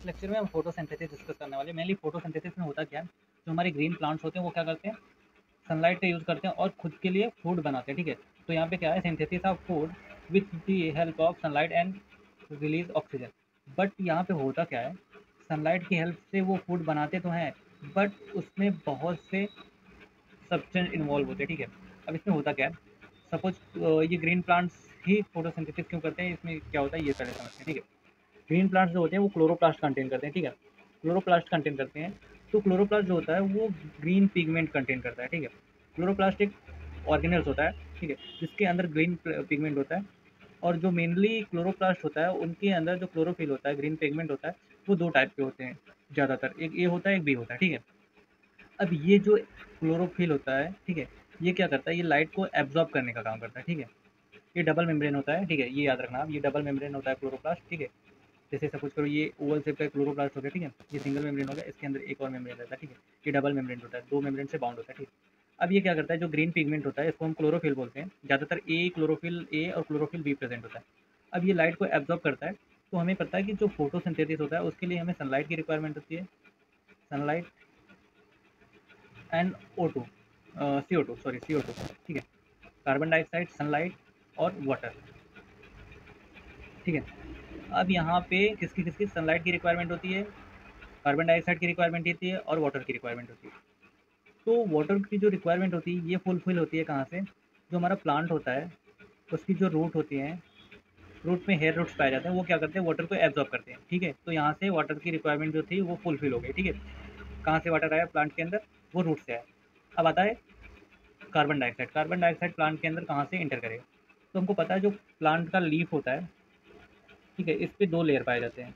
इस लेक्चर में हम फोटोसिंथेसिस डिस्कस करने वाले हैं। मेनली फोटोसिंथेसिस में होता क्या है, जो हमारे ग्रीन प्लांट्स होते हैं वो क्या करते हैं, सनलाइट का यूज़ करते हैं और खुद के लिए फूड बनाते हैं। ठीक है, तो यहाँ पे क्या है, synthesis of food with the help of sunlight and release oxygen. But यहाँ पे होता क्या है, सनलाइट की हेल्प से वो फूड बनाते तो हैं, बट उसमें बहुत से सब्सटेंस इन्वॉल्व होते हैं। ठीक है, अब इसमें होता क्या है, सपोज ये ग्रीन प्लांट्स ही फोटोसिंथेसिस क्यों करते हैं, इसमें क्या होता है ये पहले समझते हैं। ठीक है, ग्रीन प्लांट्स जो होते हैं वो क्लोरोप्लास्ट कंटेन करते हैं। ठीक है, क्लोरोप्लास्ट कंटेन करते हैं। तो क्लोरोप्लास्ट जो होता है वो ग्रीन पिगमेंट कंटेन करता है। ठीक है, क्लोरोप्लास्ट एक ऑर्गेनेल्स होता है, ठीक है, जिसके अंदर ग्रीन पिगमेंट होता है। और जो मेनली क्लोरोप्लास्ट होता है उनके अंदर जो क्लोरोफिल होता है, ग्रीन पिगमेंट होता है, वो दो टाइप के होते हैं ज़्यादातर, एक ए होता है एक बी होता है। ठीक है, अब ये जो क्लोरोफिल होता है, ठीक है, ये क्या करता है, ये लाइट को एब्जॉर्ब करने का काम करता है। ठीक है, ये डबल मेम्ब्रेन होता है। ठीक है, ये याद रखना आप, ये डबल मेम्ब्रेन होता है क्लोरोप्लास्ट। ठीक है, जैसे सपोज करो ये ओवल शेप का क्लोरोप्लास्ट हो गया। ठीक है, ये सिंगल मेम्ब्रेन हो गया, इसके अंदर एक और मेम्ब्रेन रहता है। ठीक है, ये डबल मेम्ब्रेन होता है, दो मेम्ब्रेन से बाउंड होता है। ठीक है, अब ये क्या करता है, जो ग्रीन पिगमेंट होता है इसको हम क्लोरोफिल बोलते हैं। ज़्यादातर ए क्लोरोफिल ए और क्लोरोफिल बी प्रेजेंट होता है। अब ये लाइट को एब्जॉर्ब करता है। तो हमें पता है कि जो फोटोसिंथेसिस होता है उसके लिए हमें सनलाइट की रिक्वायरमेंट होती है, sunlight and O2, CO2, sorry CO2। ठीक है, कार्बन डाइऑक्साइड, सनलाइट और वाटर। ठीक है, अब यहाँ पे किसकी किसकी सनलाइट की रिक्वायरमेंट होती है, कार्बन डाइऑक्साइड की रिक्वायरमेंट होती है और वाटर की रिक्वायरमेंट होती है। तो वाटर की जो रिक्वायरमेंट होती है ये फुलफिल होती है कहाँ से, जो हमारा प्लांट होता है उसकी जो रूट होती हैं, रूट में हेयर रूट्स पाए जाते हैं, वो क्या करते हैं, वाटर को एब्जॉर्ब करते हैं। ठीक है, तो यहाँ से वाटर की रिक्वायरमेंट जो थी वो फुलफिल हो गई। ठीक है, कहाँ से वाटर आया प्लांट के अंदर, वो रूट से आया। अब आता है carbon dioxide. Carbon dioxide plant के अंदर कहाँ से इंटर करेगा, तो हमको पता है जो प्लांट का लीफ होता है, ठीक है, इस पे दो लेयर पाए जाते हैं,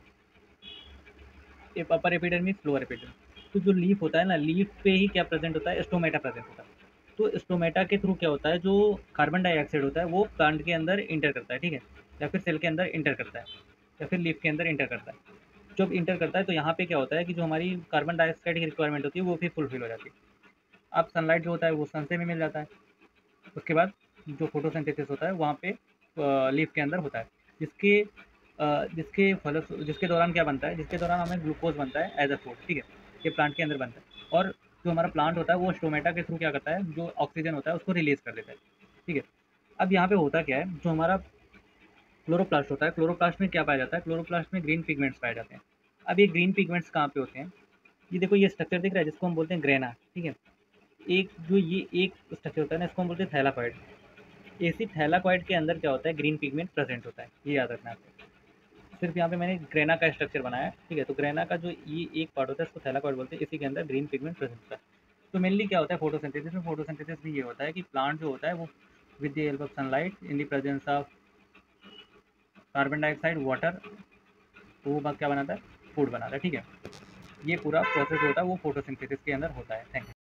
एक अपर एपिडर्मिस, लोअर एपिडर्मिस। तो जो लीफ होता है ना, लीफ पे ही क्या प्रेजेंट होता है, स्टोमेटा प्रेजेंट होता है। तो स्टोमेटा के थ्रू क्या होता है, जो कार्बन डाइऑक्साइड होता है वो प्लांट के अंदर इंटर करता है। ठीक है, या फिर सेल के अंदर इंटर करता है, या फिर लीफ के अंदर इंटर करता है। जब इंटर करता है तो यहाँ पे क्या होता है कि जो हमारी कार्बन डाइऑक्साइड की रिक्वायरमेंट होती है वो भी फुलफिल हो जाती है। अब सनलाइट जो होता है वो सन से भी मिल जाता है। उसके बाद जो फोटोसिंथेसिस होता है वहाँ पे लीफ के अंदर होता है, जिसके जिसके दौरान क्या बनता है, जिसके दौरान हमें ग्लूकोज बनता है एज अ फूड। ठीक है, ये प्लांट के अंदर बनता है। और जो हमारा प्लांट होता है वो स्टोमेटा के थ्रू क्या करता है, जो ऑक्सीजन होता है उसको रिलीज कर देता है। ठीक है, अब यहाँ पे होता क्या है, जो हमारा क्लोरोप्लास्ट होता है, क्लोरोप्लास्ट में क्या पाया जाता है, क्लोरोप्लास्ट में ग्रीन पिगमेंट्स पाए जाते हैं। अब ये ग्रीन पिगमेंट्स कहाँ पे होते हैं, ये देखो ये स्ट्रक्चर दिख रहा है जिसको हम बोलते हैं ग्रेना। ठीक है, एक जो ये एक स्ट्रक्चर होता है ना इसको हम बोलते हैं थैलाकॉइड। इसी थैलाकॉइड के अंदर क्या होता है, ग्रीन पिगमेंट प्रेजेंट होता है, ये याद रखना है आपको। सिर्फ यहाँ पे मैंने ग्रेना का स्ट्रक्चर बनाया है। ठीक है, तो ग्रेना का जो ये एक पार्ट होता है इसको थैलाकॉइड बोलते हैं, इसी के अंदर ग्रीन पिगमेंट प्रेजेंट होता है। तो मेनली क्या होता है फोटोसिंथेसिस में, फोटोसिंथेसिस भी ये होता है कि प्लांट जो होता है वो with the help of sunlight in the presence of carbon dioxide water, तो वो बात क्या बनाता है, फूड बनाता है। ठीक है, ये पूरा प्रोसेस होता है वो फोटोसिंथेसिस के अंदर होता है। Thank you.